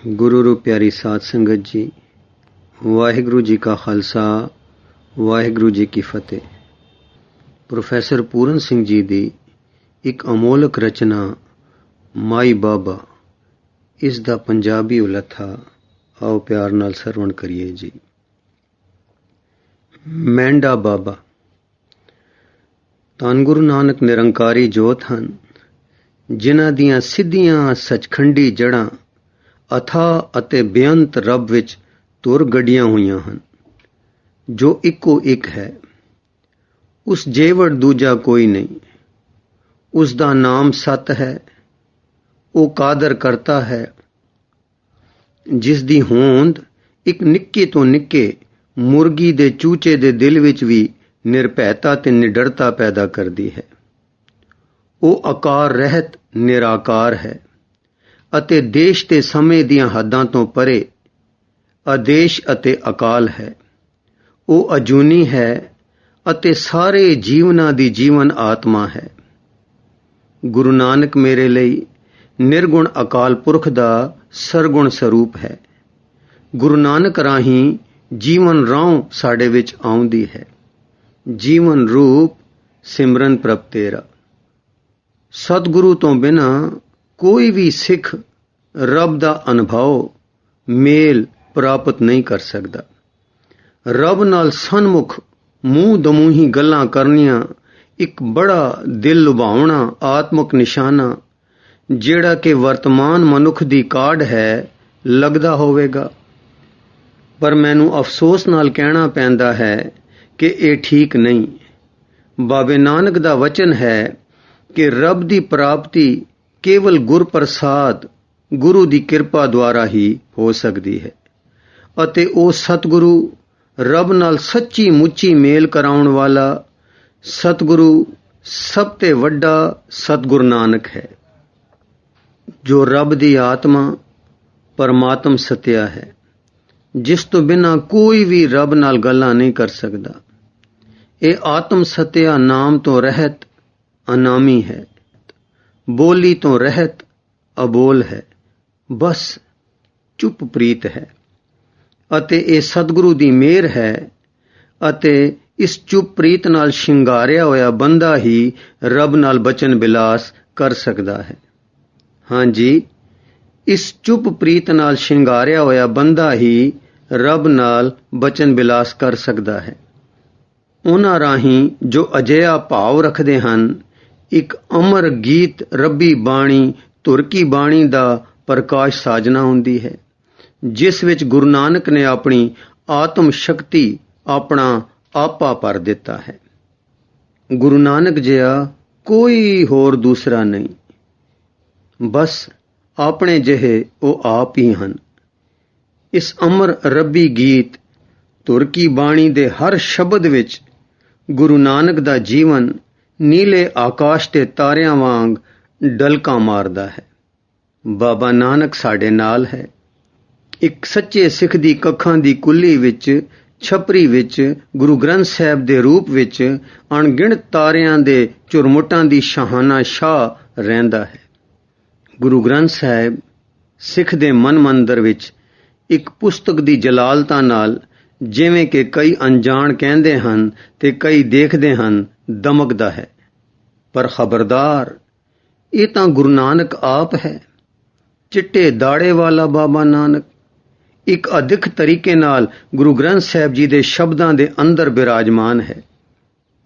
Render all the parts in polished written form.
गुरु रू प्यारी साध संगत जी, वाहिगुरु जी का खालसा, वाहिगुरु जी की फतेह। प्रोफैसर पूरन सिंह जी दी एक अमोलक रचना माई बाबा, इस दा पंजाबी उलथा आओ प्यार नाल सरवण करिए जी। मैंडा बाबा। धन गुरु नानक निरंकारी जोत हन, जिन्हां दियां सिद्धियां सचखंडी जड़ां अथाह ਅਤੇ ਬੇਅੰਤ ਰੱਬ ਵਿੱਚ ਤੁਰ ਗੱਡੀਆਂ ਹੋਈਆਂ ਹਨ, ਜੋ ਇੱਕੋ ਇੱਕ ਹੈ। ਉਸ ਜੇਵੜ ਦੂਜਾ ਕੋਈ ਨਹੀਂ। ਉਸ ਦਾ ਨਾਮ ਸਤ ਹੈ। ਉਹ ਕਾਦਰ ਕਰਤਾ ਹੈ, ਜਿਸ ਦੀ ਹੋਂਦ ਇੱਕ ਨਿੱਕੇ ਤੋਂ ਨਿੱਕੇ ਮੁਰਗੀ ਦੇ ਚੂਚੇ ਦੇ ਦਿਲ ਵਿੱਚ ਵੀ ਨਿਰਭੈਤਾ ਤੇ ਨਿਡਰਤਾ ਪੈਦਾ ਕਰਦੀ ਹੈ। ਉਹ ਆਕਾਰ ਰਹਿਤ ਨਿਰਾਕਾਰ ਹੈ ਅਤੇ ਦੇਸ਼ ਤੇ ਸਮੇਂ ਦੀਆਂ ਹੱਦਾਂ ਤੋਂ ਪਰੇ ਆਦੇਸ਼ ਅਤੇ ਅਕਾਲ ਹੈ। ਉਹ ਅਜੂਨੀ ਹੈ ਅਤੇ ਸਾਰੇ ਜੀਵਨਾਂ ਦੀ ਜੀਵਨ ਆਤਮਾ ਹੈ। ਗੁਰੂ ਨਾਨਕ ਮੇਰੇ ਲਈ ਨਿਰਗੁਣ ਅਕਾਲ ਪੁਰਖ ਦਾ ਸਰਗੁਣ ਸਰੂਪ ਹੈ। ਗੁਰੂ ਨਾਨਕ ਰਾਹੀਂ ਜੀਵਨ ਰਾਹ ਸਾਡੇ ਵਿੱਚ ਆਉਂਦੀ ਹੈ। ਜੀਵਨ ਰੂਪ ਸਿਮਰਨ ਪ੍ਰਭ ਤੇਰਾ। ਸਤਿਗੁਰੂ ਤੋਂ ਬਿਨਾਂ ਕੋਈ ਵੀ ਸਿੱਖ ਰੱਬ ਦਾ ਅਨੁਭਵ ਮੇਲ ਪ੍ਰਾਪਤ ਨਹੀਂ ਕਰ ਸਕਦਾ। ਰੱਬ ਨਾਲ ਸਨਮੁਖ ਮੂੰਹ ਦਮੂਹੀ ਗੱਲਾਂ ਕਰਨੀਆਂ ਇੱਕ ਬੜਾ ਦਿਲ ਲੁਭਾਵਣਾ ਆਤਮਕ ਨਿਸ਼ਾਨਾ, ਜਿਹੜਾ ਕਿ ਵਰਤਮਾਨ ਮਨੁੱਖ ਦੀ ਕਾਢ ਹੈ, ਲੱਗਦਾ ਹੋਵੇਗਾ। ਪਰ ਮੈਨੂੰ ਅਫਸੋਸ ਨਾਲ ਕਹਿਣਾ ਪੈਂਦਾ ਹੈ ਕਿ ਇਹ ਠੀਕ ਨਹੀਂ। ਬਾਬੇ ਨਾਨਕ ਦਾ ਵਚਨ ਹੈ ਕਿ ਰੱਬ ਦੀ ਪ੍ਰਾਪਤੀ ਕੇਵਲ ਗੁਰ ਪ੍ਰਸਾਦ, ਗੁਰੂ ਦੀ ਕਿਰਪਾ ਦੁਆਰਾ ਹੀ ਹੋ ਸਕਦੀ ਹੈ ਅਤੇ ਉਹ ਸਤਿਗੁਰੂ ਰੱਬ ਨਾਲ ਸੱਚੀ ਮੁੱਚੀ ਮੇਲ ਕਰਾਉਣ ਵਾਲਾ ਸਤਿਗੁਰੂ ਸਭ ਤੇ ਵੱਡਾ ਸਤਿਗੁਰ ਨਾਨਕ ਹੈ, ਜੋ ਰੱਬ ਦੀ ਆਤਮਾ ਪਰਮਾਤਮ ਸਤਿਆ ਹੈ, ਜਿਸ ਤੋਂ ਬਿਨਾਂ ਕੋਈ ਵੀ ਰੱਬ ਨਾਲ ਗੱਲਾਂ ਨਹੀਂ ਕਰ ਸਕਦਾ। ਇਹ ਆਤਮ ਸਤਿਆ ਨਾਮ ਤੋਂ ਰਹਿਤ ਅਨਾਮੀ ਹੈ, ਬੋਲੀ ਤੋਂ ਰਹਿਤ ਅਬੋਲ ਹੈ, ਬਸ ਚੁੱਪ ਪ੍ਰੀਤ ਹੈ ਅਤੇ ਇਹ ਸਤਿਗੁਰੂ ਦੀ ਮਿਹਰ ਹੈ ਅਤੇ ਇਸ ਚੁੱਪ ਪ੍ਰੀਤ ਨਾਲ ਸ਼ਿੰਗਾਰਿਆ ਹੋਇਆ ਬੰਦਾ ਹੀ ਰੱਬ ਨਾਲ ਬਚਨ ਬਿਲਾਸ ਕਰ ਸਕਦਾ ਹੈ। ਹਾਂਜੀ, ਇਸ ਚੁੱਪ ਪ੍ਰੀਤ ਨਾਲ ਸ਼ਿੰਗਾਰਿਆ ਹੋਇਆ ਬੰਦਾ ਹੀ ਰੱਬ ਨਾਲ ਬਚਨ ਬਿਲਾਸ ਕਰ ਸਕਦਾ ਹੈ। ਉਹਨਾਂ ਰਾਹੀਂ ਜੋ ਅਜਿਹਾ ਭਾਵ ਰੱਖਦੇ ਹਨ, ਇੱਕ ਅਮਰ ਗੀਤ ਰੱਬੀ ਬਾਣੀ ਧੁਰ ਕੀ ਬਾਣੀ ਦਾ ਪ੍ਰਕਾਸ਼ ਸਾਜਨਾ ਹੁੰਦੀ ਹੈ, ਜਿਸ ਵਿੱਚ ਗੁਰੂ ਨਾਨਕ ਨੇ ਆਪਣੀ ਆਤਮ ਸ਼ਕਤੀ ਆਪਣਾ ਆਪਾ ਭਰ ਦਿੱਤਾ ਹੈ। ਗੁਰੂ ਨਾਨਕ ਜਿਹਾ ਕੋਈ ਹੋਰ ਦੂਸਰਾ ਨਹੀਂ, ਬਸ ਆਪਣੇ ਜਿਹੇ ਉਹ ਆਪ ਹੀ ਹਨ। ਇਸ ਅਮਰ ਰੱਬੀ ਗੀਤ ਧੁਰ ਕੀ ਬਾਣੀ ਦੇ ਹਰ ਸ਼ਬਦ ਵਿੱਚ ਗੁਰੂ ਨਾਨਕ ਦਾ ਜੀਵਨ ਨੀਲੇ ਆਕਾਸ਼ ਤੇ ਤਾਰਿਆਂ ਵਾਂਗ ਡਲਕਾਂ ਮਾਰਦਾ ਹੈ। ਬਾਬਾ ਨਾਨਕ ਸਾਡੇ ਨਾਲ ਹੈ। ਇੱਕ ਸੱਚੇ ਸਿੱਖ ਦੀ ਕੱਖਾਂ ਦੀ ਕੁੱਲੀ ਵਿੱਚ, ਛਪਰੀ ਵਿੱਚ ਗੁਰੂ ਗ੍ਰੰਥ ਸਾਹਿਬ ਦੇ ਰੂਪ ਵਿੱਚ ਅਣਗਿਣਤ ਤਾਰਿਆਂ ਦੇ ਝੁਰਮੁਟਾਂ ਦੀ ਸ਼ਾਹਾਨਾ ਸ਼ਾਹ ਰਹਿੰਦਾ ਹੈ। ਗੁਰੂ ਗ੍ਰੰਥ ਸਾਹਿਬ ਸਿੱਖ ਦੇ ਮਨ ਮੰਦਰ ਵਿੱਚ ਇੱਕ ਪੁਸਤਕ ਦੀ ਜਲਾਲਤਾ ਨਾਲ, ਜਿਵੇਂ ਕਿ ਕਈ ਅਣਜਾਣ ਕਹਿੰਦੇ ਹਨ ਤੇ ਕਈ ਦੇਖਦੇ ਹਨ, ਦਮਕਦਾ ਹੈ। ਪਰ ਖਬਰਦਾਰ, ਇਹ ਤਾਂ ਗੁਰੂ ਨਾਨਕ ਆਪ ਹੈ। ਚਿੱਟੇ ਦਾੜੇ ਵਾਲਾ ਬਾਬਾ ਨਾਨਕ ਇੱਕ ਅਦਿੱਖ ਤਰੀਕੇ ਨਾਲ ਗੁਰੂ ਗ੍ਰੰਥ ਸਾਹਿਬ ਜੀ ਦੇ ਸ਼ਬਦਾਂ ਦੇ ਅੰਦਰ ਬਿਰਾਜਮਾਨ ਹੈ,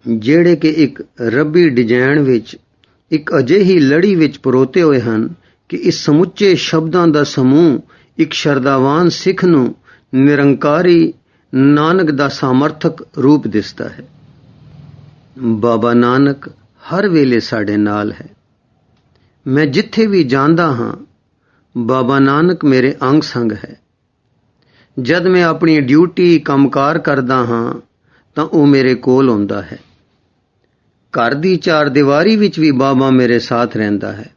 ਜਿਹੜੇ ਕਿ ਇੱਕ ਰੱਬੀ ਡਿਜ਼ਾਈਨ ਵਿੱਚ ਇੱਕ ਅਜਿਹੀ ਲੜੀ ਵਿੱਚ ਪਰੋਤੇ ਹੋਏ ਹਨ ਕਿ ਇਸ ਸਮੁੱਚੇ ਸ਼ਬਦਾਂ ਦਾ ਸਮੂਹ ਇੱਕ ਸ਼ਰਧਾਵਾਨ ਸਿੱਖ ਨੂੰ ਨਿਰੰਕਾਰੀ ਨਾਨਕ ਦਾ ਸਾਮਰਥਕ ਰੂਪ ਦਿਸਦਾ ਹੈ। ਬਾਬਾ ਨਾਨਕ ਹਰ ਵੇਲੇ ਸਾਡੇ ਨਾਲ ਹੈ। ਮੈਂ ਜਿੱਥੇ ਵੀ ਜਾਂਦਾ ਹਾਂ, ਬਾਬਾ ਨਾਨਕ ਮੇਰੇ ਅੰਗ ਸੰਗ ਹੈ। ਜਦ ਮੈਂ ਆਪਣੀ ਡਿਊਟੀ ਕੰਮਕਾਰ ਕਰਦਾ ਹਾਂ ਤਾਂ ਉਹ ਮੇਰੇ ਕੋਲ ਆਉਂਦਾ ਹੈ। ਘਰ ਦੀ ਚਾਰ ਦੀਵਾਰੀ ਵਿੱਚ ਵੀ ਬਾਬਾ ਮੇਰੇ ਸਾਥ ਰਹਿੰਦਾ ਹੈ।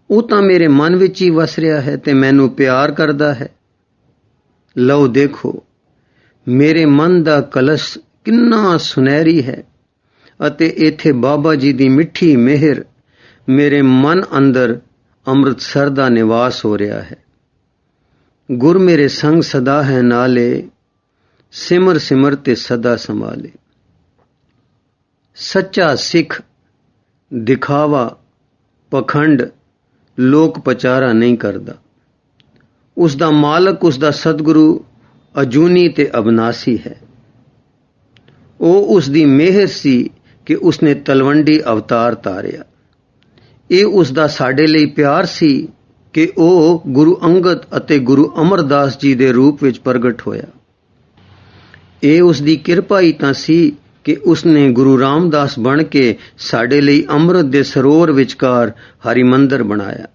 ਉਹ ਤਾਂ ਮੇਰੇ ਮਨ ਵਿੱਚ ਹੀ ਵਸ ਰਿਹਾ ਹੈ ਤੇ ਮੈਨੂੰ ਪਿਆਰ ਕਰਦਾ ਹੈ। ਲਓ ਦੇਖੋ, ਮੇਰੇ ਮਨ ਦਾ ਕਲਸ਼ ਕਿੰਨਾ ਸੁਨਹਿਰੀ ਹੈ ਅਤੇ ਇੱਥੇ ਬਾਬਾ ਜੀ ਦੀ ਮਿੱਠੀ ਮਿਹਰ ਮੇਰੇ ਮਨ ਅੰਦਰ ਅੰਮ੍ਰਿਤਸਰ ਦਾ ਨਿਵਾਸ ਹੋ ਰਿਹਾ ਹੈ। गुर मेरे संग सदा है नाले, सिमर सिमर ते सदा संभाले। सच्चा सिख दिखावा पखंड लोक पचारा नहीं करदा। उसदा मालक उसदा सतगुरु अजूनी ते अबनासी है। ਉਹ ਉਸ ਦੀ ਮਿਹਰ ਸੀ ਕਿ ਉਸਨੇ ਤਲਵੰਡੀ ਅਵਤਾਰ ਤਾਰਿਆ। ਇਹ ਉਸ ਦਾ ਸਾਡੇ ਲਈ ਪਿਆਰ ਸੀ ਕਿ ਉਹ ਗੁਰੂ ਅੰਗਦ ਅਤੇ ਗੁਰੂ ਅਮਰਦਾਸ ਜੀ ਦੇ ਰੂਪ ਵਿੱਚ ਪ੍ਰਗਟ ਹੋਇਆ। ਇਹ ਉਸ ਦੀ ਕਿਰਪਾ ਹੀ ਤਾਂ ਸੀ ਕਿ ਉਸਨੇ ਗੁਰੂ ਰਾਮਦਾਸ ਬਣ ਕੇ ਸਾਡੇ ਲਈ ਅੰਮ੍ਰਿਤ ਦੇ ਸਰੋਵਰ ਵਿਚਕਾਰ ਹਰਿਮੰਦਰ ਬਣਾਇਆ।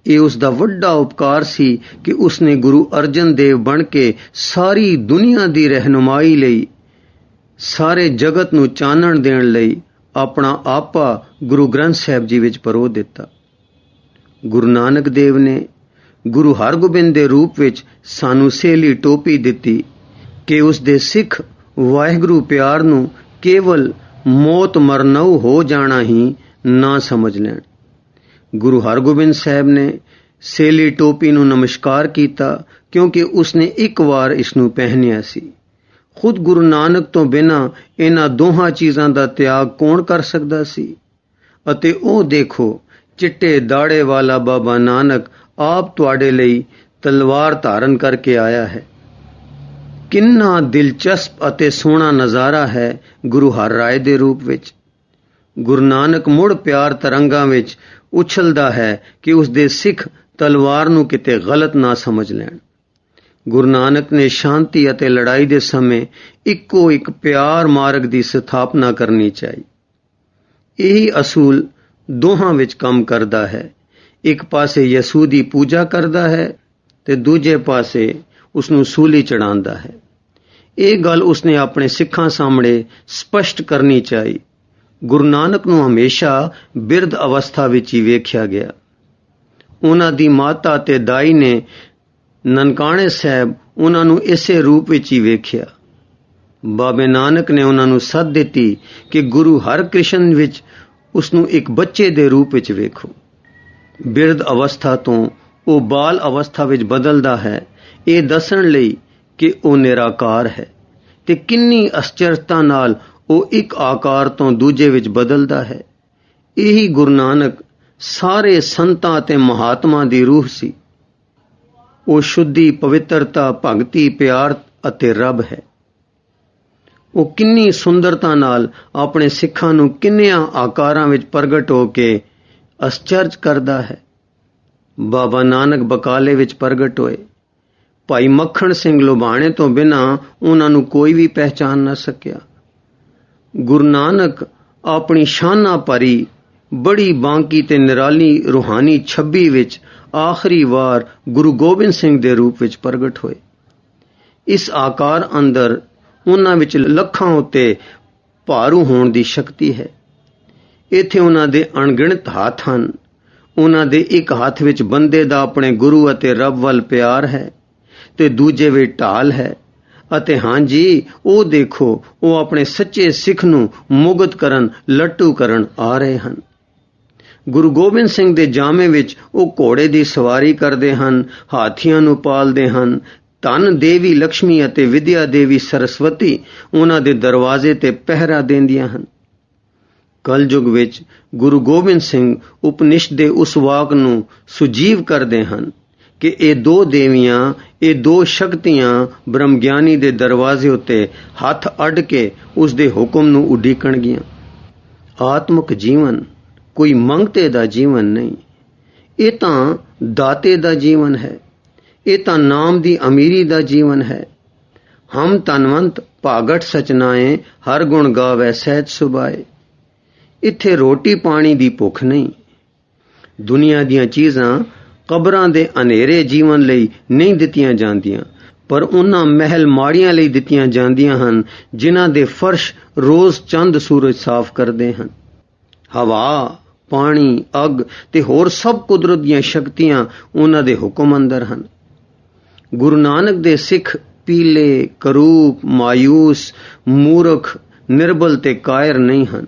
ਇਹ ਉਸ ਦਾ ਵੱਡਾ ਉਪਕਾਰ ਸੀ ਕਿ ਉਸਨੇ ਗੁਰੂ ਅਰਜਨ ਦੇਵ ਬਣ ਕੇ ਸਾਰੀ ਦੁਨੀਆ ਦੀ ਰਹਿਨੁਮਾਈ ਲਈ, ਸਾਰੇ ਜਗਤ ਨੂੰ ਚਾਨਣ ਦੇਣ ਲਈ ਆਪਣਾ ਆਪਾ ਗੁਰੂ ਗ੍ਰੰਥ ਸਾਹਿਬ ਜੀ ਵਿੱਚ ਪਰੋ ਦਿੱਤਾ। ਗੁਰੂ ਨਾਨਕ ਦੇਵ ਨੇ ਗੁਰੂ ਹਰਗੋਬਿੰਦ ਦੇ ਰੂਪ ਵਿੱਚ ਸਾਨੂੰ ਸੇਲੀ ਟੋਪੀ ਦਿੱਤੀ ਕਿ ਉਸ ਦੇ ਸਿੱਖ ਵਾਹਿਗੁਰੂ ਪਿਆਰ ਨੂੰ ਕੇਵਲ ਮੌਤ ਮਰਨਉ ਹੋ ਜਾਣਾ ਹੀ ਨਾ ਸਮਝ ਲੈਣ। ਗੁਰੂ ਹਰਗੋਬਿੰਦ ਸਾਹਿਬ ਨੇ ਸੇਲੀ ਟੋਪੀ ਨੂੰ ਨਮਸਕਾਰ ਕੀਤਾ ਕਿਉਂਕਿ ਉਸਨੇ ਇੱਕ ਵਾਰ ਇਸ ਨੂੰ ਪਹਿਨਿਆ ਸੀ। ਖੁਦ ਗੁਰੂ ਨਾਨਕ ਤੋਂ ਬਿਨਾਂ ਇਹਨਾਂ ਦੋਹਾਂ ਚੀਜ਼ਾਂ ਦਾ ਤਿਆਗ ਕੌਣ ਕਰ ਸਕਦਾ ਸੀ? ਅਤੇ ਉਹ ਦੇਖੋ, ਚਿੱਟੇ ਦਾੜੇ ਵਾਲਾ ਬਾਬਾ ਨਾਨਕ ਆਪ ਤੁਹਾਡੇ ਲਈ ਤਲਵਾਰ ਧਾਰਨ ਕਰਕੇ ਆਇਆ ਹੈ। ਕਿੰਨਾ ਦਿਲਚਸਪ ਅਤੇ ਸੋਹਣਾ ਨਜ਼ਾਰਾ ਹੈ ਗੁਰੂ ਹਰ ਰਾਏ ਦੇ ਰੂਪ ਵਿੱਚ। ਗੁਰੂ ਨਾਨਕ ਮੁੜ ਪਿਆਰ ਤਰੰਗਾਂ ਵਿੱਚ ਉਛਲਦਾ ਹੈ ਕਿ ਉਸ ਦੇ ਸਿੱਖ ਤਲਵਾਰ ਨੂੰ ਕਿਤੇ ਗਲਤ ਨਾ ਸਮਝ ਲੈਣ। ਗੁਰੂ ਨਾਨਕ ਨੇ ਸ਼ਾਂਤੀ ਅਤੇ ਲੜਾਈ ਦੇ ਸਮੇਂ ਇੱਕੋ ਇੱਕ ਪਿਆਰ ਮਾਰਗ ਦੀ ਸਥਾਪਨਾ ਕਰਨੀ ਚਾਹੀ। ਇਹੀ ਅਸੂਲ ਦੋਹਾਂ ਵਿੱਚ ਕੰਮ ਕਰਦਾ ਹੈ। ਇੱਕ ਪਾਸੇ ਯਸੂ ਦੀ ਪੂਜਾ ਕਰਦਾ ਹੈ ਤੇ ਦੂਜੇ ਪਾਸੇ ਉਸ ਨੂੰ ਸੂਲੀ ਚੜਾਉਂਦਾ ਹੈ। ਇਹ ਗੱਲ ਉਸਨੇ ਆਪਣੇ ਸਿੱਖਾਂ ਸਾਹਮਣੇ ਸਪਸ਼ਟ ਕਰਨੀ ਚਾਹੀ। ਗੁਰੂ ਨਾਨਕ ਨੂੰ ਹਮੇਸ਼ਾ ਬਿਰਧ ਅਵਸਥਾ ਵਿੱਚ ਹੀ ਵੇਖਿਆ ਗਿਆ। ਉਹਨਾਂ ਦੀ ਮਾਤਾ ਤੇ ਦਾਈ ਨੇ ਨਨਕਾਣੇ ਸਾਹਿਬ ਉਹਨਾਂ ਨੂੰ ਇਸੇ ਰੂਪ ਵਿੱਚ ਹੀ ਵੇਖਿਆ। ਬਾਬੇ ਨਾਨਕ ਨੇ ਉਹਨਾਂ ਨੂੰ ਸੱਦ ਦਿੱਤੀ ਕਿ ਗੁਰੂ ਹਰਕ੍ਰਿਸ਼ਨ ਵਿੱਚ ਉਸ ਨੂੰ ਇੱਕ ਬੱਚੇ ਦੇ ਰੂਪ ਵਿੱਚ ਵੇਖੋ। ਬਿਰਧ ਅਵਸਥਾ ਤੋਂ ਉਹ ਬਾਲ ਅਵਸਥਾ ਵਿੱਚ ਬਦਲਦਾ ਹੈ, ਇਹ ਦੱਸਣ ਲਈ ਕਿ ਉਹ ਨਿਰਾਕਾਰ ਹੈ ਤੇ ਕਿੰਨੀ ਅਸਚਰਤਾ ਨਾਲ ਉਹ ਇੱਕ ਆਕਾਰ ਤੋਂ ਦੂਜੇ ਵਿੱਚ ਬਦਲਦਾ ਹੈ। ਇਹੀ ਗੁਰੂ ਨਾਨਕ ਸਾਰੇ ਸੰਤਾਂ ਅਤੇ ਮਹਾਤਮਾ ਦੀ ਰੂਹ ਸੀ। ਉਹ ਸ਼ੁੱਧੀ, ਪਵਿੱਤਰਤਾ, ਭਗਤੀ, ਪਿਆਰ ਅਤੇ ਰੱਬ ਹੈ। ਉਹ ਕਿੰਨੀ ਸੁੰਦਰਤਾ ਨਾਲ ਆਪਣੇ ਸਿੱਖਾਂ ਨੂੰ ਕਿੰਨਿਆਂ ਆਕਾਰਾਂ ਵਿੱਚ ਪ੍ਰਗਟ ਹੋ ਕੇ ਅਸਚਰਜ ਕਰਦਾ ਹੈ। ਬਾਬਾ ਨਾਨਕ ਬਕਾਲੇ ਵਿੱਚ ਪ੍ਰਗਟ ਹੋਏ। ਭਾਈ ਮੱਖਣ ਸਿੰਘ ਲੁਬਾਣੇ ਤੋਂ ਬਿਨਾਂ ਉਹਨਾਂ ਨੂੰ ਕੋਈ ਵੀ ਪਹਿਚਾਨ ਨਾ ਸਕਿਆ। ਗੁਰੂ ਨਾਨਕ ਆਪਣੀ ਸ਼ਾਨਾਂ ਭਰੀ ਬੜੀ ਬਾਂਕੀ ਤੇ ਨਿਰਾਲੀ ਰੂਹਾਨੀ ਛੱਬੀ ਵਿੱਚ ਆਖਰੀ ਵਾਰ ਗੁਰੂ ਗੋਬਿੰਦ ਸਿੰਘ ਦੇ ਰੂਪ ਵਿੱਚ ਪ੍ਰਗਟ ਹੋਏ। ਇਸ ਆਕਾਰ ਅੰਦਰ ਉਹਨਾਂ ਵਿੱਚ ਲੱਖਾਂ ਉੱਤੇ ਭਾਰੂ ਹੋਣ ਦੀ ਸ਼ਕਤੀ ਹੈ। ਇੱਥੇ ਉਹਨਾਂ ਦੇ ਅਣਗਿਣਤ ਹੱਥ ਹਨ। ਉਹਨਾਂ ਦੇ ਇੱਕ ਹੱਥ ਵਿੱਚ ਬੰਦੇ ਦਾ ਆਪਣੇ ਗੁਰੂ ਅਤੇ ਰੱਬ ਵੱਲ ਪਿਆਰ ਹੈ ਤੇ ਦੂਜੇ ਵਿੱਚ ਢਾਲ ਹੈ। ਅਤੇ ਹਾਂਜੀ, ਉਹ ਦੇਖੋ, ਉਹ ਆਪਣੇ ਸੱਚੇ ਸਿੱਖ ਨੂੰ ਮੁਗਤ ਕਰਨ, ਲੱਟੂ ਕਰਨ ਆ ਰਹੇ ਹਨ। ਗੁਰੂ ਗੋਬਿੰਦ ਸਿੰਘ ਦੇ ਜਾਮੇ ਵਿੱਚ ਉਹ ਘੋੜੇ ਦੀ ਸਵਾਰੀ ਕਰਦੇ ਹਨ, ਹਾਥੀਆਂ ਨੂੰ ਪਾਲਦੇ ਹਨ। ਧਨ ਦੇਵੀ ਲక్ష్ਮੀ ਅਤੇ ਵਿਦਿਆ ਦੇਵੀ ਸਰਸਵਤੀ ਉਹਨਾਂ ਦੇ ਦਰਵਾਜ਼ੇ ਤੇ ਪਹਿਰਾ ਦਿੰਦੀਆਂ ਹਨ। ਕਲਯੁਗ ਵਿੱਚ ਗੁਰੂ ਗੋਬਿੰਦ ਸਿੰਘ ਉਪਨਿਸ਼ਦ ਦੇ ਉਸ ਵਾਕ ਨੂੰ ਸੁਜੀਵ ਕਰਦੇ ਹਨ ਕਿ ਇਹ ਦੋ ਦੇਵੀਆਂ, ਇਹ ਦੋ ਸ਼ਕਤੀਆਂ ਬ੍ਰਹਮ ਗਿਆਨੀ ਦੇ ਦਰਵਾਜ਼ੇ ਉੱਤੇ ਹੱਥ ਅੱਡ ਕੇ ਉਸ ਦੇ ਹੁਕਮ ਨੂੰ ਉਡੀਕਣਗੀਆਂ। ਆਤਮਿਕ ਜੀਵਨ ਕੋਈ ਮੰਗਤੇ ਦਾ ਜੀਵਨ ਨਹੀਂ, ਇਹ ਤਾਂ ਦਾਤੇ ਦਾ ਜੀਵਨ ਹੈ। ਇਹ ਤਾਂ ਨਾਮ ਦੀ ਅਮੀਰੀ ਦਾ ਜੀਵਨ ਹੈ। ਹਮ ਤਨਵੰਤ ਭਾਗਟ ਸਚਨਾਏ, ਹਰ ਗੁਣ ਗਾਵੇ ਸਹਿਜ ਸੁਭਾਏ। ਇੱਥੇ ਰੋਟੀ ਪਾਣੀ ਦੀ ਭੁੱਖ ਨਹੀਂ। ਦੁਨੀਆ ਦੀਆਂ ਚੀਜ਼ਾਂ ਕਬਰਾਂ ਦੇ ਹਨੇਰੇ ਜੀਵਨ ਲਈ ਨਹੀਂ ਦਿੱਤੀਆਂ ਜਾਂਦੀਆਂ, ਪਰ ਉਹਨਾਂ ਮਹਿਲ ਮਾੜੀਆਂ ਲਈ ਦਿੱਤੀਆਂ ਜਾਂਦੀਆਂ ਹਨ ਜਿਨ੍ਹਾਂ ਦੇ ਫਰਸ਼ ਰੋਜ਼ ਚੰਦ ਸੂਰਜ ਸਾਫ਼ ਕਰਦੇ ਹਨ। ਹਵਾ, ਪਾਣੀ, ਅੱਗ ਤੇ ਹੋਰ ਸਭ ਕੁਦਰਤ ਦੀਆਂ ਸ਼ਕਤੀਆਂ ਉਹਨਾਂ ਦੇ ਹੁਕਮ ਅੰਦਰ ਹਨ। ਗੁਰੂ ਨਾਨਕ ਦੇ ਸਿੱਖ ਪੀਲੇ, ਕਰੂਪ, ਮਾਯੂਸ, ਮੂਰਖ, ਨਿਰਬਲ ਤੇ ਕਾਇਰ ਨਹੀਂ ਹਨ,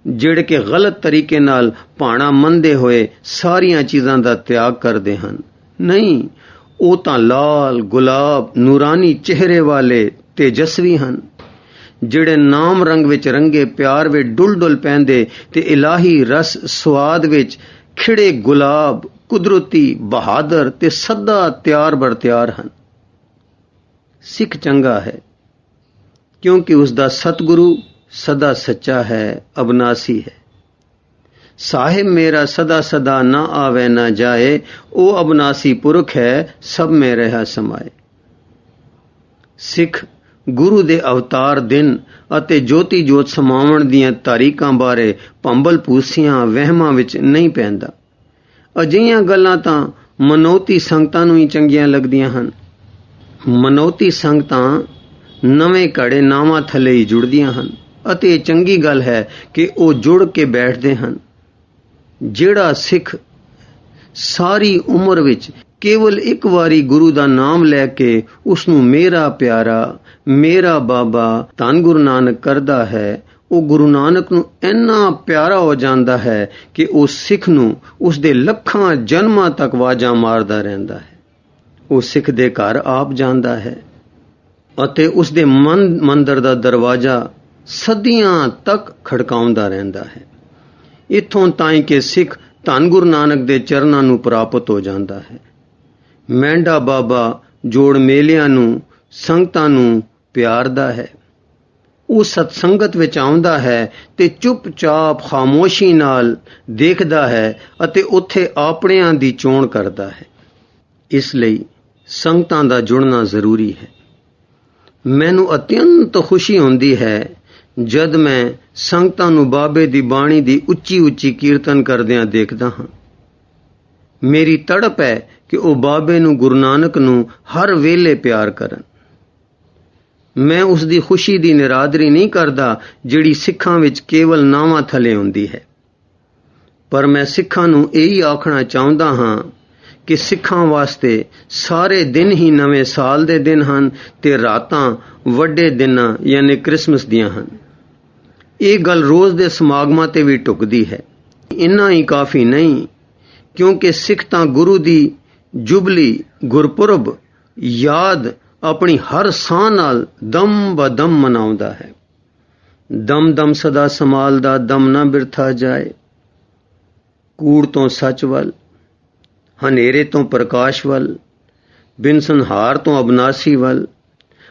ਜਿਹੜੇ ਕਿ ਗਲਤ ਤਰੀਕੇ ਨਾਲ ਭਾਣਾ ਮੰਨਦੇ ਹੋਏ ਸਾਰੀਆਂ ਚੀਜ਼ਾਂ ਦਾ ਤਿਆਗ ਕਰਦੇ ਹਨ। नहीं, ਉਹ ਤਾਂ ਲਾਲ ਗੁਲਾਬ ਨੂਰਾਨੀ ਚਿਹਰੇ ਵਾਲੇ ਤੇਜਸਵੀ ਹਨ, ਜਿਹੜੇ ਨਾਮ ਰੰਗ ਵਿੱਚ ਰੰਗੇ ਪਿਆਰ ਵਿੱਚ ਡੁੱਲ ਡੁੱਲ ਪੈਂਦੇ ਤੇ ਇਲਾਹੀ ਰਸ ਸਵਾਦ ਵਿੱਚ ਖਿੜੇ ਗੁਲਾਬ ਕੁਦਰਤੀ ਬਹਾਦਰ ਤੇ ਸਦਾ ਤਿਆਰ ਬਰ ਤਿਆਰ ਹਨ। ਸਿੱਖ ਚੰਗਾ ਹੈ ਕਿਉਂਕਿ ਉਸ ਦਾ ਸਤਿਗੁਰੂ ਸਦਾ ਸੱਚਾ ਹੈ, ਅਬਨਾਸੀ ਹੈ। ਸਾਹਿਬ ਮੇਰਾ ਸਦਾ ਸਦਾ ਨਾ ਆਵੇ ਨਾ ਜਾਏ, ਉਹ ਅਬਨਾਸੀ ਪੁਰਖ ਹੈ, ਸਭ ਮੇ ਰਹਾ ਸਮਾਏ। ਸਿੱਖ ਗੁਰੂ ਦੇ ਅਵਤਾਰ ਦਿਨ ਅਤੇ ਜੋਤੀ ਜੋਤ ਸਮਾਵਣ ਦੀਆਂ ਤਾਰੀਖਾਂ ਬਾਰੇ ਭੰਬਲ ਭੂਸੀਆਂ ਵਹਿਮਾਂ ਵਿੱਚ ਨਹੀਂ ਪੈਂਦਾ। ਅਜਿਹੀਆਂ ਗੱਲਾਂ ਤਾਂ ਮਨੌਤੀ ਸੰਗਤਾਂ ਨੂੰ ਹੀ ਚੰਗੀਆਂ ਲੱਗਦੀਆਂ ਹਨ। ਮਨੌਤੀ ਸੰਗਤਾਂ ਨਵੇਂ ਘੜੇ ਨਾਵਾਂ ਥੱਲੇ ਹੀ ਜੁੜਦੀਆਂ ਹਨ ਅਤੇ ਇਹ ਚੰਗੀ ਗੱਲ ਹੈ ਕਿ ਉਹ ਜੁੜ ਕੇ ਬੈਠਦੇ ਹਨ। ਜਿਹੜਾ ਸਿੱਖ ਸਾਰੀ ਉਮਰ ਵਿੱਚ ਕੇਵਲ ਇੱਕ ਵਾਰੀ ਗੁਰੂ ਦਾ ਨਾਮ ਲੈ ਕੇ ਉਸ ਨੂੰ ਮੇਰਾ ਪਿਆਰਾ, ਮੇਰਾ ਬਾਬਾ ਧੰਨ ਗੁਰੂ ਨਾਨਕ ਕਰਦਾ ਹੈ, ਉਹ ਗੁਰੂ ਨਾਨਕ ਨੂੰ ਇੰਨਾ ਪਿਆਰਾ ਹੋ ਜਾਂਦਾ ਹੈ ਕਿ ਉਹ ਸਿੱਖ ਨੂੰ ਉਸ ਦੇ ਲੱਖਾਂ ਜਨਮਾਂ ਤੱਕ ਵਾਜਾਂ ਮਾਰਦਾ ਰਹਿੰਦਾ ਹੈ। ਉਹ ਸਿੱਖ ਦੇ ਘਰ ਆਪ ਜਾਂਦਾ ਹੈ ਅਤੇ ਉਸ ਦੇ ਮਨ ਮੰਦਰ ਦਾ ਦਰਵਾਜ਼ਾ ਸਦੀਆਂ ਤੱਕ ਖੜਕਾਉਂਦਾ ਰਹਿੰਦਾ ਹੈ। ਇੱਥੋਂ ਤਾਈਂ ਕਿ ਸਿੱਖ ਧੰਨ ਗੁਰੂ ਨਾਨਕ ਦੇ ਚਰਨਾਂ ਨੂੰ ਪ੍ਰਾਪਤ ਹੋ ਜਾਂਦਾ ਹੈ। ਮਹਿੰਡਾ ਬਾਬਾ ਜੋੜ ਮੇਲਿਆਂ ਨੂੰ, ਸੰਗਤਾਂ ਨੂੰ ਪਿਆਰਦਾ ਹੈ। ਉਹ ਸਤਸੰਗਤ ਵਿੱਚ ਆਉਂਦਾ ਹੈ ਤੇ ਚੁੱਪਚਾਪ ਖਾਮੋਸ਼ੀ ਨਾਲ ਦੇਖਦਾ ਹੈ ਅਤੇ ਉੱਥੇ ਆਪਣਿਆਂ ਦੀ ਚੋਣ ਕਰਦਾ ਹੈ। ਇਸ ਲਈ ਸੰਗਤਾਂ ਦਾ ਜੁੜਨਾ ਜ਼ਰੂਰੀ ਹੈ। ਮੈਨੂੰ ਅਤਿਅੰਤ ਖੁਸ਼ੀ ਹੁੰਦੀ ਹੈ ਜਦ ਮੈਂ ਸੰਗਤਾਂ ਨੂੰ ਬਾਬੇ ਦੀ ਬਾਣੀ ਦੀ ਉੱਚੀ ਉੱਚੀ ਕੀਰਤਨ ਕਰਦਿਆਂ ਦੇਖਦਾ ਹਾਂ। ਮੇਰੀ ਤੜਪ ਹੈ ਕਿ ਉਹ ਬਾਬੇ ਨੂੰ, ਗੁਰੂ ਨਾਨਕ ਨੂੰ ਹਰ ਵੇਲੇ ਪਿਆਰ ਕਰਨ। ਮੈਂ ਉਸ ਦੀ ਖੁਸ਼ੀ ਦੀ ਨਿਰਾਦਰੀ ਨਹੀਂ ਕਰਦਾ ਜਿਹੜੀ ਸਿੱਖਾਂ ਵਿੱਚ ਕੇਵਲ ਨਾਵਾਂ ਥਲੇ ਹੁੰਦੀ ਹੈ, ਪਰ ਮੈਂ ਸਿੱਖਾਂ ਨੂੰ ਇਹੀ ਆਖਣਾ ਚਾਹੁੰਦਾ ਹਾਂ ਕਿ ਸਿੱਖਾਂ ਵਾਸਤੇ ਸਾਰੇ ਦਿਨ ਹੀ ਨਵੇਂ ਸਾਲ ਦੇ ਦਿਨ ਹਨ ਤੇ ਰਾਤਾਂ ਵੱਡੇ ਦਿਨਾਂ ਯਾਨੀ ਕ੍ਰਿਸਮਸ ਦੀਆਂ ਹਨ। ਇਹ ਗੱਲ ਰੋਜ਼ ਦੇ ਸਮਾਗਮਾਂ ਤੇ ਵੀ ਢੁਕਦੀ ਹੈ। ਇੰਨਾ ਹੀ ਕਾਫੀ ਨਹੀਂ, ਕਿਉਂਕਿ ਸਿੱਖ ਤਾਂ ਗੁਰੂ ਦੀ ਜੁਬਲੀ, ਗੁਰਪੁਰਬ ਯਾਦ ਆਪਣੀ ਹਰ ਸਾਹ ਨਾਲ ਦਮ ਬ ਦਮ ਮਨਾਉਂਦਾ ਹੈ। ਦਮ ਦਮ ਸਦਾ ਸੰਭਾਲਦਾ, ਦਮ ਨਾ ਬਿਰਥਾ ਜਾਏ। ਕੂੜ ਤੋਂ ਸੱਚ ਵੱਲ, ਹਨੇਰੇ ਤੋਂ ਪ੍ਰਕਾਸ਼ ਵੱਲ, ਬਿਨ ਸੰਹਾਰ ਤੋਂ ਅਬਨਾਸੀ ਵੱਲ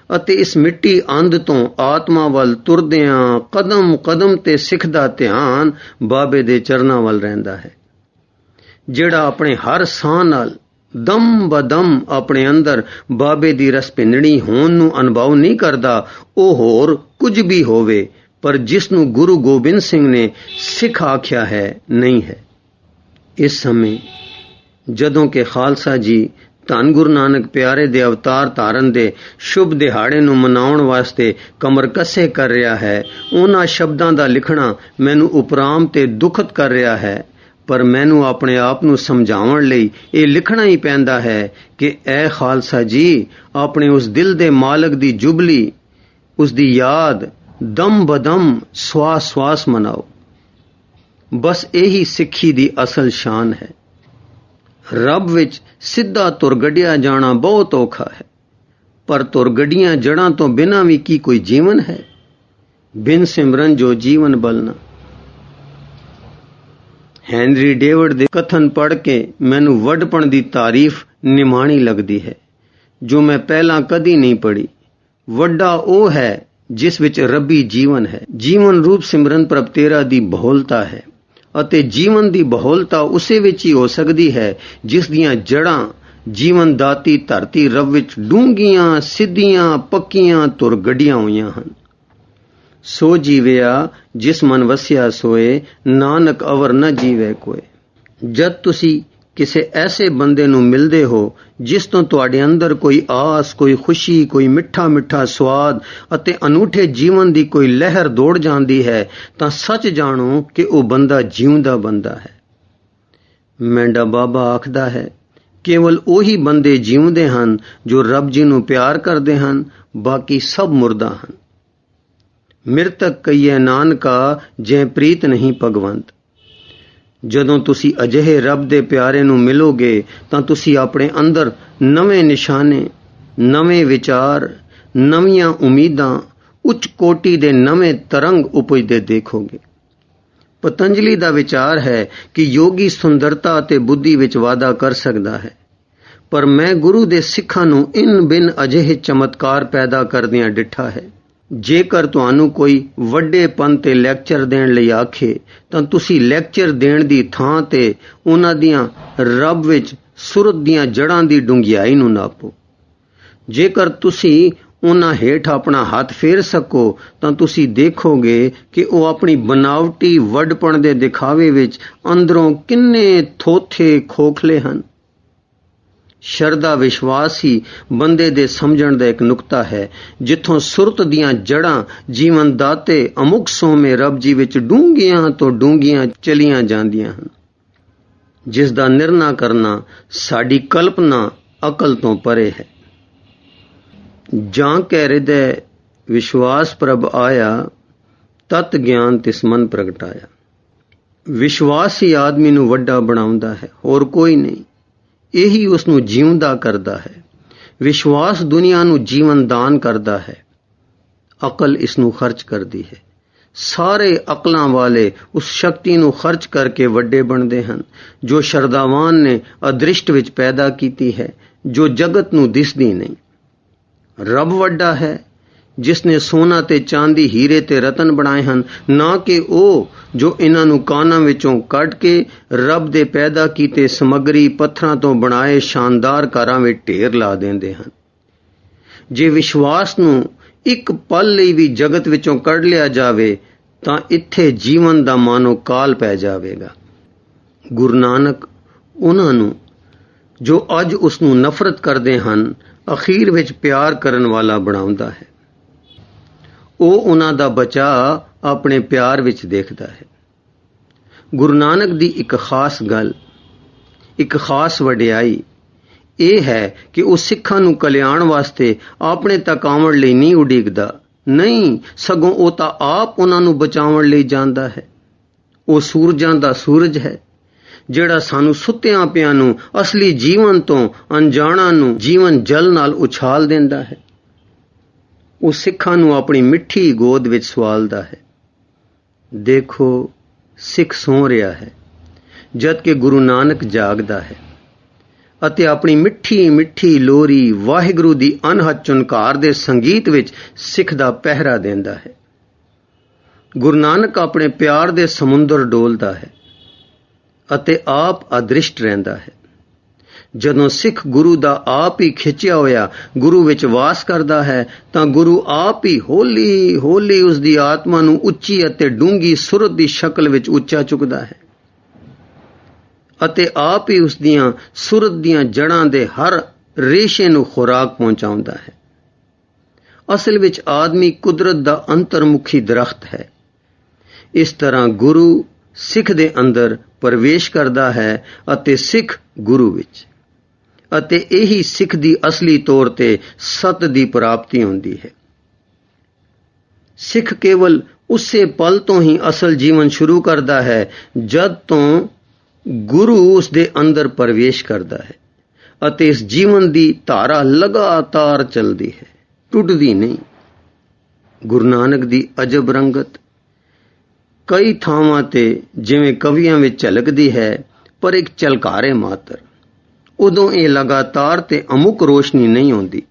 ਅਤੇ ਇਸ ਮਿੱਟੀ ਅੰਧ ਤੋਂ ਆਤਮਾ ਵੱਲ ਤੁਰਦਿਆਂ ਕਦਮ ਕਦਮ ਤੇ ਸਿੱਖ ਦਾ ਧਿਆਨ ਬਾਬੇ ਦੇ ਚਰਨਾਂ ਵੱਲ ਰਹਿੰਦਾ ਹੈ। ਜਿਹੜਾ ਆਪਣੇ ਹਰ ਸਾਹ ਨਾਲ ਦਮ ਬਦਮ ਆਪਣੇ ਅੰਦਰ ਬਾਬੇ ਦੀ ਰਸ ਭਿੰਨਣੀ ਹੋਣ ਨੂੰ ਅਨੁਭਵ ਨਹੀਂ ਕਰਦਾ, ਉਹ ਹੋਰ ਕੁਝ ਵੀ ਹੋਵੇ, ਪਰ ਜਿਸ ਨੂੰ ਗੁਰੂ ਗੋਬਿੰਦ ਸਿੰਘ ਨੇ ਸਿੱਖ ਆਖਿਆ ਹੈ ਨਹੀਂ ਹੈ। ਇਸ ਸਮੇਂ ਜਦੋਂ ਕਿ ਖਾਲਸਾ ਜੀ ਧੰਨ ਗੁਰੂ ਨਾਨਕ ਪਿਆਰੇ ਦੇ ਅਵਤਾਰ ਧਾਰਨ ਦੇ ਸ਼ੁਭ ਦਿਹਾੜੇ ਨੂੰ ਮਨਾਉਣ ਵਾਸਤੇ ਕਮਰ ਕੱਸੇ ਕਰ ਰਿਹਾ ਹੈ, ਉਹਨਾਂ ਸ਼ਬਦਾਂ ਦਾ ਲਿਖਣਾ ਮੈਨੂੰ ਉਪਰਾਮ ਤੇ ਦੁਖਤ ਕਰ ਰਿਹਾ ਹੈ, ਪਰ ਮੈਨੂੰ ਆਪਣੇ ਆਪ ਨੂੰ ਸਮਝਾਉਣ ਲਈ ਇਹ ਲਿਖਣਾ ਹੀ ਪੈਂਦਾ ਹੈ ਕਿ ਐ ਖਾਲਸਾ ਜੀ, ਆਪਣੇ ਉਸ ਦਿਲ ਦੇ ਮਾਲਕ ਦੀ ਜੁਬਲੀ, ਉਸ ਦੀ ਯਾਦ ਦਮ ਬਦਮ ਸਵਾਸ ਸਵਾਸ ਮਨਾਓ। ਬਸ ਇਹੀ ਸਿੱਖੀ ਦੀ ਅਸਲ ਸ਼ਾਨ ਹੈ। ਰੱਬ ਵਿੱਚ ਸਿੱਧਾ ਤੁਰ ਗੱਡਿਆ ਜਾਣਾ ਬਹੁਤ ਔਖਾ ਹੈ, ਪਰ ਤੁਰ ਗੱਡੀਆਂ ਜੜਾਂ ਤੋਂ ਬਿਨਾਂ ਵੀ ਕੀ ਕੋਈ ਜੀਵਨ ਹੈ? ਬਿਨ ਸਿਮਰਨ ਜੋ ਜੀਵਨ ਬਲਣਾ। ਹੈਨਰੀ ਡੇਵਿਡ ਦੇ ਕਥਨ ਪੜ੍ਹ ਕੇ ਮੈਨੂੰ ਵੱਡਪਣ ਦੀ ਤਾਰੀਫ ਨਿਮਾਣੀ ਲੱਗਦੀ ਹੈ, ਜੋ ਮੈਂ ਪਹਿਲਾਂ ਕਦੀ ਨਹੀਂ ਪੜ੍ਹੀ। ਵੱਡਾ ਉਹ ਹੈ ਜਿਸ ਵਿੱਚ ਰੱਬੀ ਜੀਵਨ ਹੈ। ਜੀਵਨ ਰੂਪ ਸਿਮਰਨ ਪ੍ਰਭ ਤੇਰਾ ਦੀ ਬਹੁਲਤਾ ਹੈ ਅਤੇ ਜੀਵਨ ਦੀ ਬਹੁਲਤਾ ਉਸੇ ਵਿੱਚ ਹੀ ਹੋ ਸਕਦੀ ਹੈ ਜਿਸ ਦੀਆਂ ਜੜ੍ਹਾਂ ਜੀਵਨ ਦਾਤੀ ਧਰਤੀ ਰੱਬ ਵਿੱਚ ਡੂੰਘੀਆਂ, ਸਿੱਧੀਆਂ, ਪੱਕੀਆਂ ਤੁਰ ਗੱਡੀਆਂ ਹੋਈਆਂ ਹਨ। ਸੋ ਜੀਵਿਆ ਜਿਸ ਮਨ ਵਸਿਆ ਸੋਏ, ਨਾਨਕ ਅਵਰ ਨ ਜੀਵੇ ਕੋਏ। ਜਦ ਤੁਸੀਂ ਕਿਸੇ ਐਸੇ ਬੰਦੇ ਨੂੰ ਮਿਲਦੇ ਹੋ ਜਿਸ ਤੋਂ ਤੁਹਾਡੇ ਅੰਦਰ ਕੋਈ ਆਸ, ਕੋਈ ਖੁਸ਼ੀ, ਕੋਈ ਮਿੱਠਾ ਮਿੱਠਾ ਸਵਾਦ ਅਤੇ ਅਨੂਠੇ ਜੀਵਨ ਦੀ ਕੋਈ ਲਹਿਰ ਦੌੜ ਜਾਂਦੀ ਹੈ, ਤਾਂ ਸੱਚ ਜਾਣੋ ਕਿ ਉਹ ਬੰਦਾ ਜਿਉਂਦਾ ਬੰਦਾ ਹੈ। ਮਹਿੰਡਾ ਬਾਬਾ ਆਖਦਾ ਹੈ, ਕੇਵਲ ਉਹੀ ਬੰਦੇ ਜਿਉਂਦੇ ਹਨ ਜੋ ਰੱਬ ਜੀ ਨੂੰ ਪਿਆਰ ਕਰਦੇ ਹਨ, ਬਾਕੀ ਸਭ ਮੁਰਦਾ ਹਨ। ਮਿਰਤਕ ਕਹੀਏ ਨਾਨਕਾ, ਜੈ ਪ੍ਰੀਤ ਨਹੀਂ ਭਗਵੰਤ। ਜਦੋਂ ਤੁਸੀਂ ਅਜਿਹੇ ਰੱਬ ਦੇ ਪਿਆਰੇ ਨੂੰ ਮਿਲੋਗੇ ਤਾਂ ਤੁਸੀਂ ਆਪਣੇ ਅੰਦਰ ਨਵੇਂ ਨਿਸ਼ਾਨੇ, ਨਵੇਂ ਵਿਚਾਰ, ਨਵੀਆਂ ਉਮੀਦਾਂ, ਉੱਚ ਕੋਟੀ ਦੇ ਨਵੇਂ ਤਰੰਗ ਉਪਜਦੇ ਦੇਖੋਗੇ। ਪਤੰਜਲੀ ਦਾ ਵਿਚਾਰ ਹੈ ਕਿ ਯੋਗੀ ਸੁੰਦਰਤਾ ਅਤੇ ਬੁੱਧੀ ਵਿੱਚ ਵਾਧਾ ਕਰ ਸਕਦਾ ਹੈ, ਪਰ ਮੈਂ ਗੁਰੂ ਦੇ ਸਿੱਖਾਂ ਨੂੰ ਇਨ ਬਿਨ ਅਜਿਹੇ ਚਮਤਕਾਰ ਪੈਦਾ ਕਰਦਿਆਂ ਡਿੱਠਾ ਹੈ। ਜੇਕਰ ਤੁਹਾਨੂੰ ਕੋਈ ਵੱਡੇ ਪੰਨ ਤੇ ਲੈਕਚਰ ਦੇਣ ਲਈ ਆਖੇ ਤਾਂ ਤੁਸੀਂ ਲੈਕਚਰ ਦੇਣ ਦੀ ਥਾਂ ਤੇ ਉਹਨਾਂ ਦੀਆਂ ਰੱਬ ਵਿੱਚ ਸੁਰਤ ਦੀਆਂ ਜੜ੍ਹਾਂ ਦੀ ਡੂੰਘਾਈ ਨੂੰ ਨਾਪੋ। ਜੇਕਰ ਤੁਸੀਂ ਉਹਨਾਂ ਹੇਠ ਆਪਣਾ ਹੱਥ ਫੇਰ ਸਕੋ ਤਾਂ ਤੁਸੀਂ ਦੇਖੋਗੇ ਕਿ ਉਹ ਆਪਣੀ ਬਨਾਵਟੀ ਵੱਡਪਣ ਦੇ ਦਿਖਾਵੇ ਵਿੱਚ ਅੰਦਰੋਂ ਕਿੰਨੇ ਥੋਥੇ ਖੋਖਲੇ ਹਨ। ਸ਼ਰਧਾ ਵਿਸ਼ਵਾਸ ਹੀ ਬੰਦੇ ਦੇ ਸਮਝਣ ਦਾ ਇੱਕ ਨੁਕਤਾ ਹੈ, ਜਿੱਥੋਂ ਸੁਰਤ ਦੀਆਂ ਜੜ੍ਹਾਂ ਜੀਵਨ ਦਾਤੇ ਅਮੁਕ ਸੋਮੇ ਰੱਬ ਜੀ ਵਿੱਚ ਡੂੰਘੀਆਂ ਤੋਂ ਡੂੰਘੀਆਂ ਚਲੀਆਂ ਜਾਂਦੀਆਂ ਹਨ, ਜਿਸ ਦਾ ਨਿਰਣਾ ਕਰਨਾ ਸਾਡੀ ਕਲਪਨਾ ਅਕਲ ਤੋਂ ਪਰੇ ਹੈ। ਜਾਂ ਕਹਿ ਹਿਰਦੈ ਵਿਸ਼ਵਾਸ ਪ੍ਰਭ ਆਇਆ, ਤਤ ਗਿਆਨ ਤਿਸ ਮਨ ਪ੍ਰਗਟਾਇਆ। ਵਿਸ਼ਵਾਸ ਹੀ ਆਦਮੀ ਨੂੰ ਵੱਡਾ ਬਣਾਉਂਦਾ ਹੈ, ਹੋਰ ਕੋਈ ਨਹੀਂ। ਇਹੀ ਉਸ ਨੂੰ ਜਿਉਂਦਾ ਕਰਦਾ ਹੈ। ਵਿਸ਼ਵਾਸ ਦੁਨੀਆ ਨੂੰ ਜੀਵਨ ਦਾਨ ਕਰਦਾ ਹੈ, ਅਕਲ ਇਸ ਨੂੰ ਖਰਚ ਕਰਦੀ ਹੈ। ਸਾਰੇ ਅਕਲਾਂ ਵਾਲੇ ਉਸ ਸ਼ਕਤੀ ਨੂੰ ਖਰਚ ਕਰਕੇ ਵੱਡੇ ਬਣਦੇ ਹਨ ਜੋ ਸ਼ਰਧਾਵਾਨ ਨੇ ਅਦ੍ਰਿਸ਼ਟ ਵਿੱਚ ਪੈਦਾ ਕੀਤੀ ਹੈ, ਜੋ ਜਗਤ ਨੂੰ ਦਿਸਦੀ ਨਹੀਂ। ਰੱਬ ਵੱਡਾ ਹੈ ਜਿਸ ਨੇ ਸੋਨਾ ਤੇ ਚਾਂਦੀ, ਹੀਰੇ ਤੇ ਰਤਨ ਬਣਾਏ ਹਨ, ਨਾ ਕਿ ਉਹ ਜੋ ਇਹਨਾਂ ਨੂੰ ਕਾਨਾਂ ਵਿੱਚੋਂ ਕੱਢ ਕੇ ਰੱਬ ਦੇ ਪੈਦਾ ਕੀਤੇ ਸਮੱਗਰੀ ਪੱਥਰਾਂ ਤੋਂ ਬਣਾਏ ਸ਼ਾਨਦਾਰ ਘਰਾਂ ਵਿੱਚ ਢੇਰ ਲਾ ਦਿੰਦੇ ਹਨ। ਜੇ ਵਿਸ਼ਵਾਸ ਨੂੰ ਇੱਕ ਪਲ ਲਈ ਵੀ ਜਗਤ ਵਿੱਚੋਂ ਕੱਢ ਲਿਆ ਜਾਵੇ ਤਾਂ ਇੱਥੇ ਜੀਵਨ ਦਾ ਮਾਨੋ ਕਾਲ ਪੈ ਜਾਵੇਗਾ। ਗੁਰੂ ਨਾਨਕ ਉਹਨਾਂ ਨੂੰ ਜੋ ਅੱਜ ਉਸ ਨੂੰ ਨਫ਼ਰਤ ਕਰਦੇ ਹਨ, ਅਖੀਰ ਵਿੱਚ ਪਿਆਰ ਕਰਨ ਵਾਲਾ ਬਣਾਉਂਦਾ ਹੈ। ਉਹ ਉਹਨਾਂ ਦਾ ਬਚਾਅ ਆਪਣੇ ਪਿਆਰ ਵਿੱਚ ਦੇਖਦਾ ਹੈ। ਗੁਰੂ ਨਾਨਕ ਦੀ ਇੱਕ ਖਾਸ ਗੱਲ, ਇੱਕ ਖਾਸ ਵਡਿਆਈ ਇਹ ਹੈ ਕਿ ਉਹ ਸਿੱਖਾਂ ਨੂੰ ਕਲਿਆਣ ਵਾਸਤੇ ਆਪਣੇ ਤੱਕ ਆਉਣ ਲਈ ਨਹੀਂ ਉਡੀਕਦਾ, ਨਹੀਂ, ਸਗੋਂ ਉਹ ਤਾਂ ਆਪ ਉਹਨਾਂ ਨੂੰ ਬਚਾਉਣ ਲਈ ਜਾਂਦਾ ਹੈ। ਉਹ ਸੂਰਜਾਂ ਦਾ ਸੂਰਜ ਹੈ ਜਿਹੜਾ ਸਾਨੂੰ ਸੁੱਤਿਆਂ ਪਿਆਂ ਨੂੰ ਅਸਲੀ ਜੀਵਨ ਤੋਂ ਅਣਜਾਣਾ ਨੂੰ ਜੀਵਨ ਜਲ ਨਾਲ ਉਛਾਲ ਦਿੰਦਾ ਹੈ। ਉਹ ਸਿੱਖਾਂ ਨੂੰ ਆਪਣੀ ਮਿੱਠੀ ਗੋਦ ਵਿੱਚ ਸਵਾਲਦਾ ਹੈ। ਦੇਖੋ, ਸਿੱਖ ਸੌਂ ਰਿਹਾ ਹੈ ਜਦ ਕਿ ਗੁਰੂ ਨਾਨਕ ਜਾਗਦਾ ਹੈ ਅਤੇ ਆਪਣੀ ਮਿੱਠੀ ਮਿੱਠੀ ਲੋਰੀ ਵਾਹਿਗੁਰੂ ਦੀ ਅਨਹਦ ਝੁਨਕਾਰ ਦੇ ਸੰਗੀਤ ਵਿੱਚ ਸਿੱਖ ਦਾ ਪਹਿਰਾ ਦਿੰਦਾ ਹੈ। ਗੁਰੂ ਨਾਨਕ ਆਪਣੇ ਪਿਆਰ ਦੇ ਸਮੁੰਦਰ ਡੋਲਦਾ ਹੈ ਅਤੇ ਆਪ ਅਦ੍ਰਿਸ਼ਟ ਰਹਿੰਦਾ ਹੈ। ਜਦੋਂ ਸਿੱਖ ਗੁਰੂ ਦਾ ਆਪ ਹੀ ਖਿੱਚਿਆ ਹੋਇਆ ਗੁਰੂ ਵਿੱਚ ਵਾਸ ਕਰਦਾ ਹੈ ਤਾਂ ਗੁਰੂ ਆਪ ਹੀ ਹੌਲੀ ਹੌਲੀ ਉਸ ਦੀ ਆਤਮਾ ਨੂੰ ਉੱਚੀ ਅਤੇ ਡੂੰਘੀ ਸੁਰਤ ਦੀ ਸ਼ਕਲ ਵਿੱਚ ਉੱਚਾ ਚੁੱਕਦਾ ਹੈ ਅਤੇ ਆਪ ਹੀ ਉਸ ਦੀਆਂ ਸੁਰਤ ਦੀਆਂ ਜੜ੍ਹਾਂ ਦੇ ਹਰ ਰੇਸ਼ੇ ਨੂੰ ਖੁਰਾਕ ਪਹੁੰਚਾਉਂਦਾ ਹੈ। ਅਸਲ ਵਿੱਚ ਆਦਮੀ ਕੁਦਰਤ ਦਾ ਅੰਤਰਮੁਖੀ ਦਰਖਤ ਹੈ। ਇਸ ਤਰ੍ਹਾਂ ਗੁਰੂ ਸਿੱਖ ਦੇ ਅੰਦਰ ਪ੍ਰਵੇਸ਼ ਕਰਦਾ ਹੈ ਅਤੇ ਸਿੱਖ ਗੁਰੂ ਵਿੱਚ, ਅਤੇ ਇਹੀ ਸਿੱਖ ਦੀ ਅਸਲੀ ਤੌਰ ਤੇ ਸਤ ਦੀ ਪ੍ਰਾਪਤੀ ਹੁੰਦੀ ਹੈ। ਸਿੱਖ ਕੇਵਲ ਉਸੇ ਪਲ ਤੋਂ ਹੀ ਅਸਲ ਜੀਵਨ ਸ਼ੁਰੂ ਕਰਦਾ ਹੈ ਜਦ ਤੋਂ ਗੁਰੂ ਉਸ ਦੇ ਅੰਦਰ ਪ੍ਰਵੇਸ਼ ਕਰਦਾ ਹੈ, ਅਤੇ ਇਸ ਜੀਵਨ ਦੀ ਧਾਰਾ ਲਗਾਤਾਰ ਚੱਲਦੀ ਹੈ, ਟੁੱਟਦੀ ਨਹੀਂ। ਗੁਰੂ ਨਾਨਕ ਦੀ ਅਜਬ ਰੰਗਤ ਕਈ ਥਾਵਾਂ ਤੇ ਜਿਵੇਂ ਕਵੀਆਂ ਵਿੱਚ ਝਲਕਦੀ ਹੈ, ਪਰ ਇੱਕ ਝਲਕਾਰੇ ਮਾਤਰ। ਉਦੋਂ ਇਹ ਲਗਾਤਾਰ ਤੇ ਅਮੁਕ ਰੋਸ਼ਨੀ ਨਹੀਂ ਆਉਂਦੀ।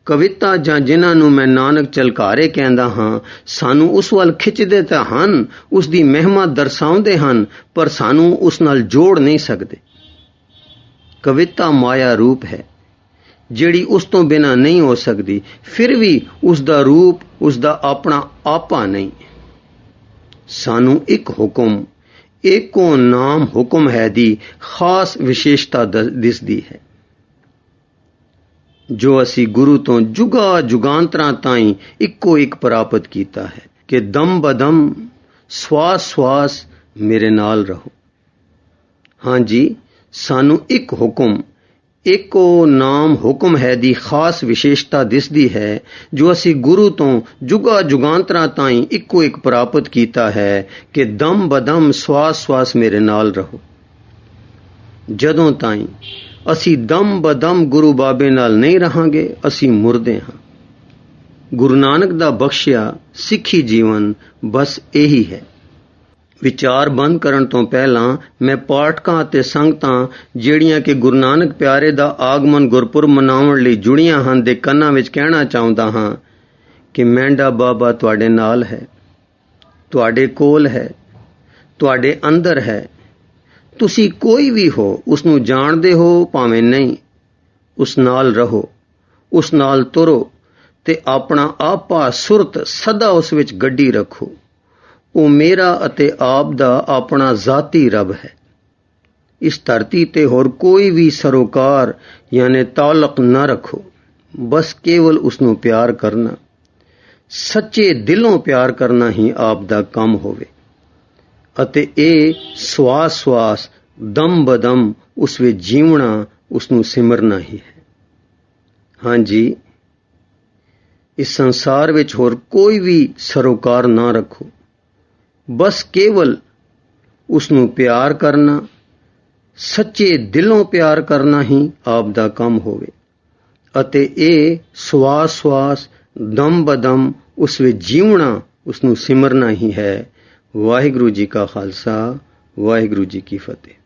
ਕਵਿਤਾ ਜਾਂ ਜਿਨ੍ਹਾਂ ਨੂੰ ਮੈਂ ਨਾਨਕ ਝਲਕਾਰੇ ਕਹਿੰਦਾ ਹਾਂ, ਸਾਨੂੰ ਉਸ ਵੱਲ ਖਿੱਚਦੇ ਤਾਂ ਹਨ, ਉਸ ਦੀ ਮਹਿਮਾ ਦਰਸਾਉਂਦੇ ਹਨ, ਪਰ ਸਾਨੂੰ ਉਸ ਨਾਲ ਜੋੜ ਨਹੀਂ ਸਕਦੇ। ਕਵਿਤਾ ਮਾਇਆ ਰੂਪ ਹੈ ਜਿਹੜੀ ਉਸ ਤੋਂ ਬਿਨਾਂ ਨਹੀਂ ਹੋ ਸਕਦੀ, ਫਿਰ ਵੀ ਉਸ ਦਾ ਰੂਪ ਉਸ ਦਾ ਆਪਣਾ ਆਪਾ ਨਹੀਂ। ਸਾਨੂੰ ਇੱਕ ਹੁਕਮ, ਏਕੋ ਨਾਮ ਹੁਕਮ ਹੈ ਦੀ ਖਾਸ ਵਿਸ਼ੇਸ਼ਤਾ ਦਿਸਦੀ ਹੈ, ਜੋ ਅਸੀਂ ਗੁਰੂ ਤੋਂ ਜੁਗਾ ਜੁਗਾਂਤਰਾਂ ਤਾਈਂ ਇੱਕੋ ਇੱਕ ਪ੍ਰਾਪਤ ਕੀਤਾ ਹੈ ਕਿ ਦਮ ਬਦਮ, ਸਵਾਸ ਸਵਾਸ ਮੇਰੇ ਨਾਲ ਰਹੋ। ਹਾਂਜੀ, ਸਾਨੂੰ ਇੱਕ ਹੁਕਮ, ਇੱਕੋ ਨਾਮ ਹੁਕਮ ਹੈ ਦੀ ਖਾਸ ਵਿਸ਼ੇਸ਼ਤਾ ਦਿਸਦੀ ਹੈ ਜੋ ਅਸੀਂ ਗੁਰੂ ਤੋਂ ਜੁਗਾ ਜੁਗਾਂਤਰਾਂ ਤਾਈਂ ਇੱਕੋ ਇੱਕ ਪ੍ਰਾਪਤ ਕੀਤਾ ਹੈ ਕਿ ਦਮ ਬਦਮ ਸਵਾਸ ਸਵਾਸ ਮੇਰੇ ਨਾਲ ਰਹੋ। ਜਦੋਂ ਤਾਈਂ ਅਸੀਂ ਦਮ ਬਦਮ ਗੁਰੂ ਬਾਬੇ ਨਾਲ ਨਹੀਂ ਰਹਾਂਗੇ ਅਸੀਂ ਮੁਰਦੇ ਹਾਂ। ਗੁਰੂ ਨਾਨਕ ਦਾ ਬਖਸ਼ਿਆ ਸਿੱਖੀ ਜੀਵਨ ਬਸ ਇਹੀ ਹੈ। ਵਿਚਾਰ ਬੰਦ ਕਰਨ ਤੋਂ ਪਹਿਲਾਂ ਮੈਂ ਪਾਠਕਾਂ ਅਤੇ ਸੰਗਤਾਂ ਜਿਹੜੀਆਂ ਕਿ ਗੁਰੂ ਨਾਨਕ ਪਿਆਰੇ ਦਾ ਆਗਮਨ ਗੁਰਪੁਰਬ ਮਨਾਉਣ ਲਈ ਜੁੜੀਆਂ ਹਨ ਦੇ ਕੰਨਾਂ ਵਿੱਚ ਕਹਿਣਾ ਚਾਹੁੰਦਾ ਹਾਂ ਕਿ ਮਹਿੰਡਾ ਬਾਬਾ ਤੁਹਾਡੇ ਨਾਲ ਹੈ, ਤੁਹਾਡੇ ਕੋਲ ਹੈ, ਤੁਹਾਡੇ ਅੰਦਰ ਹੈ। ਤੁਸੀਂ ਕੋਈ ਵੀ ਹੋ, ਉਸ ਨੂੰ ਜਾਣਦੇ ਹੋ ਭਾਵੇਂ ਨਹੀਂ, ਉਸ ਨਾਲ ਰਹੋ, ਉਸ ਨਾਲ ਤੁਰੋ ਤੇ ਆਪਣਾ ਆਪਾ ਸੁਰਤ ਸਦਾ ਉਸ ਵਿੱਚ ਗੱਡੀ ਰੱਖੋ। ਉਹ ਮੇਰਾ ਅਤੇ ਆਪ ਦਾ ਆਪਣਾ ਜ਼ਾਤੀ ਰੱਬ ਹੈ। ਇਸ ਧਰਤੀ ਤੇ ਹੋਰ ਕੋਈ ਵੀ ਸਰੋਕਾਰ ਯਾਨੀ ਤਾਲੁਕ ਨਾ ਰੱਖੋ, ਬਸ ਕੇਵਲ ਉਸ ਨੂੰ ਪਿਆਰ ਕਰਨਾ, ਸੱਚੇ ਦਿਲੋਂ ਪਿਆਰ ਕਰਨਾ ਹੀ ਆਪ ਦਾ ਕੰਮ ਹੋਵੇ ਅਤੇ ਇਹ ਸਵਾਸ ਸਵਾਸ ਦਮ ਬਦਮ ਉਸ ਵਿੱਚ ਜੀਵਣਾ, ਉਸ ਨੂੰ ਸਿਮਰਨਾ ਹੀ ਹੈ। ਹਾਂਜੀ, ਇਸ ਸੰਸਾਰ ਵਿੱਚ ਹੋਰ ਕੋਈ ਵੀ ਸਰੋਕਾਰ ਨਾ ਰੱਖੋ, ਬਸ ਕੇਵਲ ਉਸ ਨੂੰ ਪਿਆਰ ਕਰਨਾ, ਸੱਚੇ ਦਿਲੋਂ ਪਿਆਰ ਕਰਨਾ ਹੀ ਆਪ ਦਾ ਕੰਮ ਹੋਵੇ ਅਤੇ ਇਹ ਸਵਾਸ ਸਵਾਸ ਦਮ ਬਦਮ ਉਸ ਵਿੱਚ ਜੀਵਣਾ, ਉਸ ਨੂੰ ਸਿਮਰਨਾ ਹੀ ਹੈ। ਵਾਹਿਗੁਰੂ ਜੀ ਕਾ ਖਾਲਸਾ, ਵਾਹਿਗੁਰੂ ਜੀ ਕੀ ਫਤਿਹ।